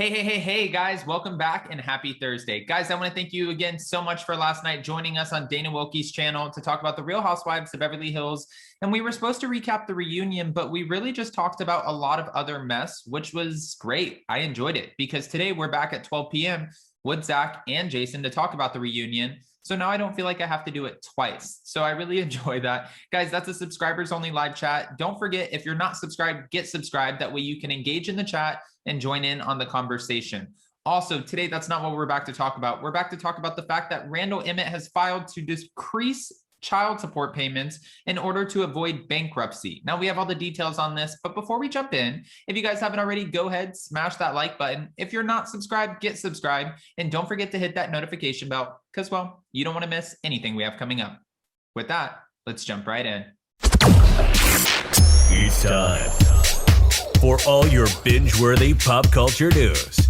Hey, guys, welcome back and happy Thursday. Guys, I want to thank you again so much for last night joining us on Dana Wilkie's channel to talk about the Real Housewives of Beverly Hills. And we were supposed to recap the reunion, but we really just talked about a lot of other mess, which was great. I enjoyed it because today we're back at 12 p.m. with Zach and Jason to talk about the reunion. So now I don't feel like I have to do it twice. So I really enjoy that. Guys, that's a subscribers only live chat. Don't forget, if you're not subscribed, get subscribed. That way you can engage in the chat and join in on the conversation. Also, today, that's not what we're back to talk about. We're back to talk about the fact that Randall Emmett has filed to decrease child support payments in order to avoid bankruptcy. Now, we have all the details on this, but before we jump in, if you guys haven't already, go ahead, smash that like button. If you're not subscribed, get subscribed, and don't forget to hit that notification bell because, well, you don't want to miss anything we have coming up. With that, let's jump right in. It's time for all your binge-worthy pop culture news.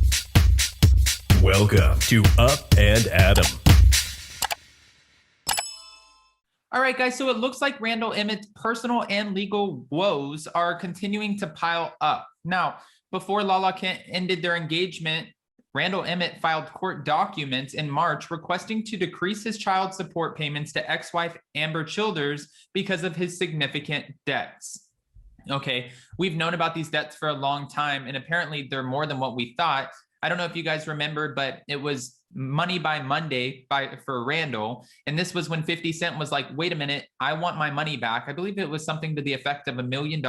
Welcome to Up and Adam. All right, guys, so it looks like Randall Emmett's personal and legal woes are continuing to pile up. Now, before Lala Kent ended their engagement, Randall Emmett filed court documents in March requesting to decrease his child support payments to ex-wife Amber Childers because of his significant debts. Okay, we've known about these debts for a long time, and apparently they're more than what we thought. I don't know if you guys remember, but it was Money by Monday for Randall. And this was when 50 Cent was like, wait a minute, I want my money back. I believe it was something to the effect of $1 million.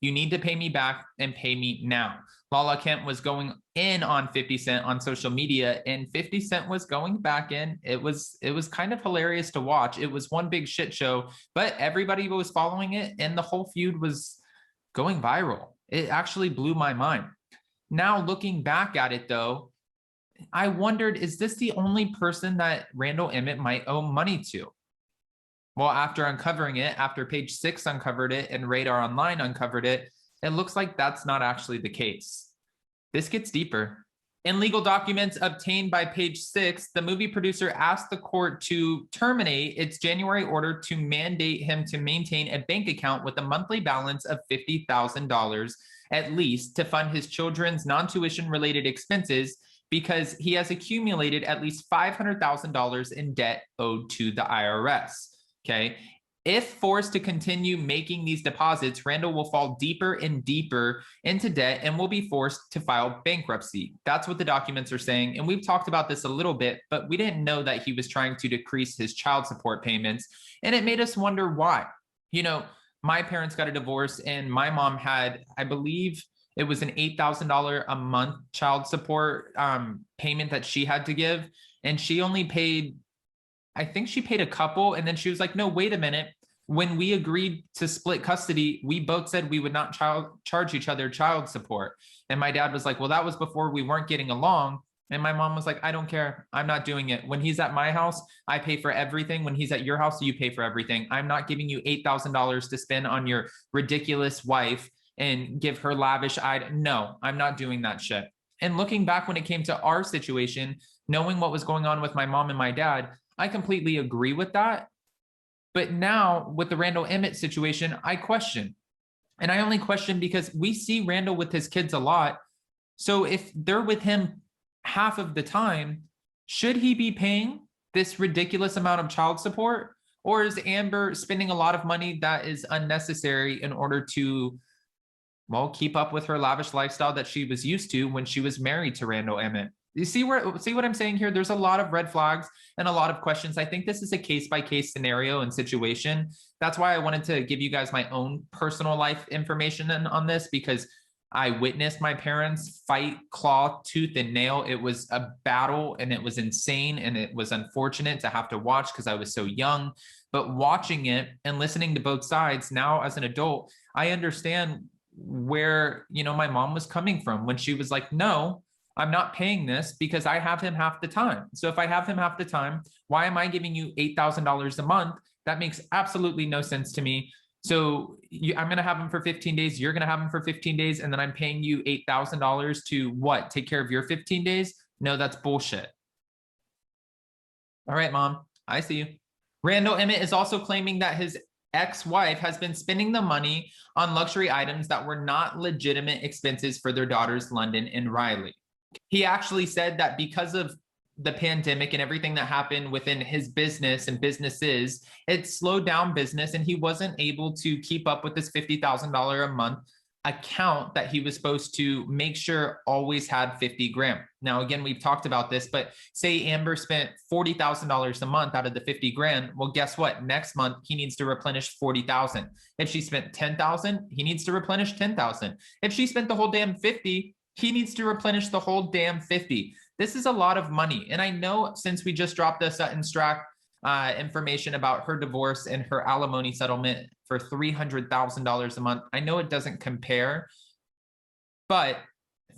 You need to pay me back and pay me now. Lala Kent was going in on 50 Cent on social media, and 50 Cent was going back in. It was kind of hilarious to watch. It was one big shit show, but everybody was following it, and the whole feud was going viral. It actually blew my mind. Now, looking back at it, though, I wondered, is this the only person that Randall Emmett might owe money to? Well, after uncovering it, after Page 6 uncovered it and Radar Online uncovered it, it looks like that's not actually the case. This gets deeper. In legal documents obtained by Page 6, the movie producer asked the court to terminate its January order to mandate him to maintain a bank account with a monthly balance of $50,000 at least to fund his children's non-tuition related expenses because he has accumulated at least $500,000 in debt owed to the IRS. Okay. If forced to continue making these deposits, Randall will fall deeper and deeper into debt and will be forced to file bankruptcy. That's what the documents are saying. And we've talked about this a little bit, but we didn't know that he was trying to decrease his child support payments. And it made us wonder why. You know, my parents got a divorce and my mom had, I believe it was an $8,000 a month child support payment that she had to give. And she only paid, I think she paid a couple. And then she was like, no, wait a minute. When we agreed to split custody, we both said we would not charge each other child support. And my dad was like, well, that was before we weren't getting along. And my mom was like, I don't care. I'm not doing it. When he's at my house, I pay for everything. When he's at your house, you pay for everything. I'm not giving you $8,000 to spend on your ridiculous wife and give her lavish item. No, I'm not doing that shit. And looking back when it came to our situation, knowing what was going on with my mom and my dad, I completely agree with that. But now with the Randall Emmett situation, I question. And I only question because we see Randall with his kids a lot. So if they're with him half of the time, should he be paying this ridiculous amount of child support? Or is Amber spending a lot of money that is unnecessary in order to, well, keep up with her lavish lifestyle that she was used to when she was married to Randall Emmett? You see what I'm saying here? There's a lot of red flags and a lot of questions. I think this is a case-by-case scenario and situation. That's why I wanted to give you guys my own personal life information on this, because I witnessed my parents fight claw, tooth, and nail. It was a battle and it was insane and it was unfortunate to have to watch because I was so young. But watching it and listening to both sides now as an adult, I understand where, you know, my mom was coming from when she was like, no, I'm not paying this because I have him half the time. So if I have him half the time, why am I giving you $8,000 a month? That makes absolutely no sense to me. So I'm going to have him for 15 days. You're going to have him for 15 days. And then I'm paying you $8,000 to what? Take care of your 15 days? No, that's bullshit. All right, Mom, I see you. Randall Emmett is also claiming that his ex-wife has been spending the money on luxury items that were not legitimate expenses for their daughters, London and Riley. He actually said that because of the pandemic and everything that happened within his business and businesses, it slowed down business and he wasn't able to keep up with this $50,000 a month account that he was supposed to make sure always had 50 grand. Now, again, we've talked about this, but say Amber spent $40,000 a month out of the 50 grand. Well, guess what? Next month, he needs to replenish 40,000. If she spent 10,000, he needs to replenish 10,000. If she spent the whole damn 50, he needs to replenish the whole damn 50. This is a lot of money. And I know since we just dropped the Sutton Strack information about her divorce and her alimony settlement for $300,000 a month, I know it doesn't compare, but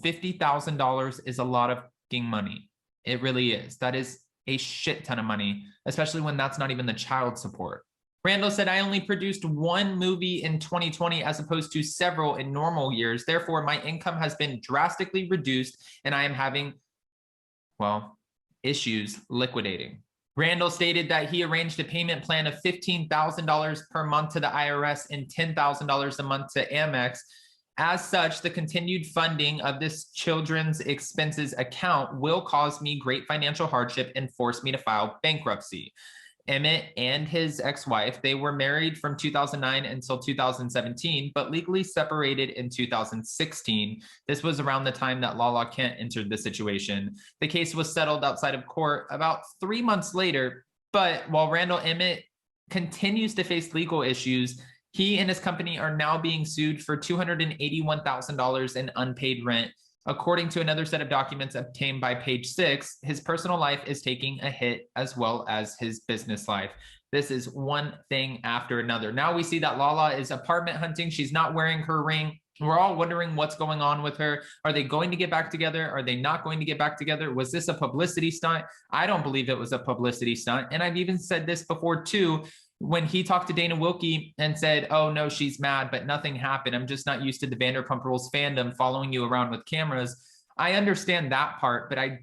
$50,000 is a lot of fucking money. It really is. That is a shit ton of money, especially when that's not even the child support. Randall said, I only produced one movie in 2020 as opposed to several in normal years. Therefore, my income has been drastically reduced and I am having, well, issues liquidating. Randall stated that he arranged a payment plan of $15,000 per month to the IRS and $10,000 a month to Emmetts. As such, the continued funding of this children's expenses account will cause me great financial hardship and force me to file bankruptcy. Emmett and his ex-wife, they were married from 2009 until 2017, but legally separated in 2016. This was around the time that Lala Kent entered the situation. The case was settled outside of court about 3 months later, but while Randall Emmett continues to face legal issues, he and his company are now being sued for $281,000 in unpaid rent. According to another set of documents obtained by Page 6, his personal life is taking a hit as well as his business life. This is one thing after another. Now we see that Lala is apartment hunting. She's not wearing her ring. We're all wondering what's going on with her. Are they going to get back together? Are they not going to get back together? Was this a publicity stunt? I don't believe it was a publicity stunt. And I've even said this before too, when he talked to Dana Wilkie and said, oh no, she's mad, but nothing happened. I'm just not used to the Vanderpump Rules fandom following you around with cameras. I understand that part, but I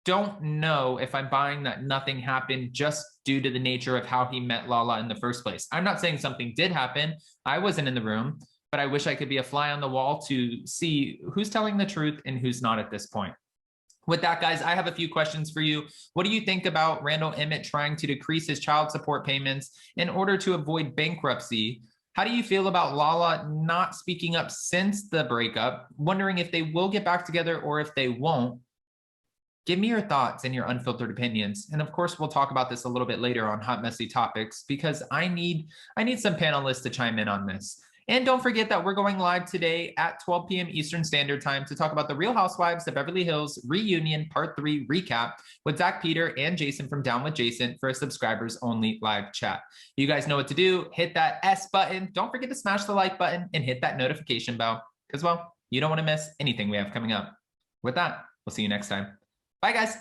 don't know if I'm buying that nothing happened just due to the nature of how he met Lala in the first place. I'm not saying something did happen. I wasn't in the room, but I wish I could be a fly on the wall to see who's telling the truth and who's not at this point. With that, guys, I have a few questions for you. What do you think about Randall Emmett trying to decrease his child support payments in order to avoid bankruptcy? How do you feel about Lala not speaking up since the breakup? Wondering if they will get back together or if they won't. Give me your thoughts and your unfiltered opinions. And of course, we'll talk about this a little bit later on Hot Messy Topics because I need some panelists to chime in on this. And don't forget that we're going live today at 12 p.m. Eastern Standard Time to talk about the Real Housewives of Beverly Hills Reunion Part 3 recap with Zach, Peter, and Jason from Down with Jason for a subscribers-only live chat. You guys know what to do. Hit that S button. Don't forget to smash the like button and hit that notification bell because, well, you don't want to miss anything we have coming up. With that, we'll see you next time. Bye, guys.